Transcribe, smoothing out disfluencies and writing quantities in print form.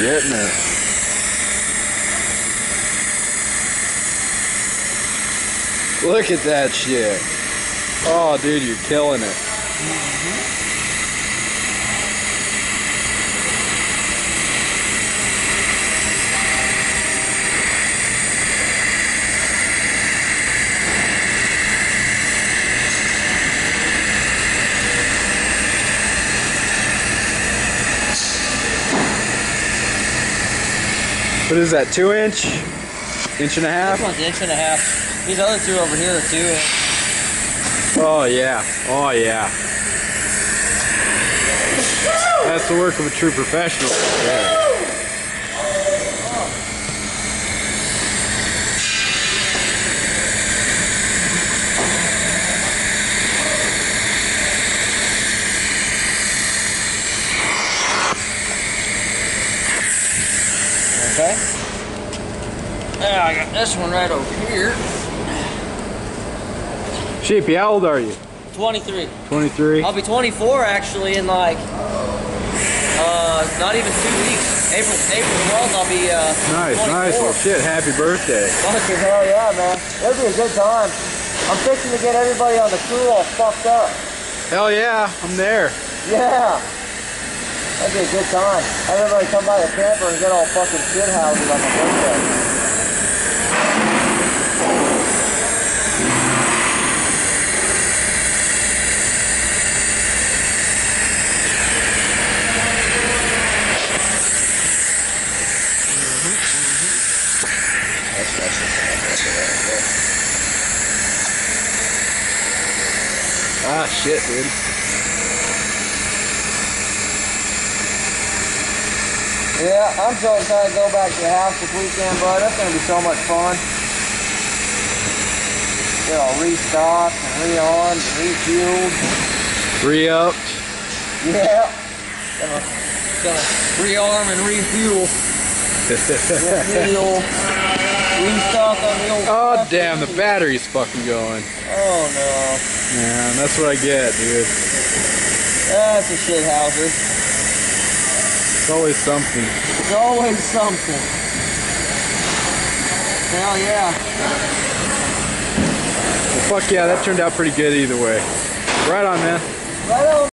Getting it. Look at that shit. Oh, dude, you're killing it. What is that, 2 inch? Inch and a half? This one's 1.5 inches. These other two over here are 2 inch. Oh yeah, oh yeah. That's the work of a true professional. Yeah. Okay. Now I got this one right over here. Sheepy, how old are you? 23. 23? I'll be 24 actually in like, not even 2 weeks. April 12th I'll be Nice, 24. nice. Well shit, happy birthday. Fucking hell yeah, man. It'll be a good time. I'm fixing to get everybody on the crew all fucked up. Hell yeah, I'm there. Yeah. That'd be a good time. Have everybody come by the camper and get all fucking shit houses on my birthday. Ah, shit, dude. Yeah, I'm so excited to go back to the house this weekend, bud. That's going to be so much fun. Get all restocked and re-armed and refueled. Re-upped. Yeah. Gonna re-arm and refuel. Refuel. Restock on the old. Oh, damn, the battery's fucking going. Oh, no. Man, that's what I get, dude. That's a shit houser. It's always something. It's always something. Hell yeah. Well, fuck yeah, that turned out pretty good either way. Right on, man. Right on.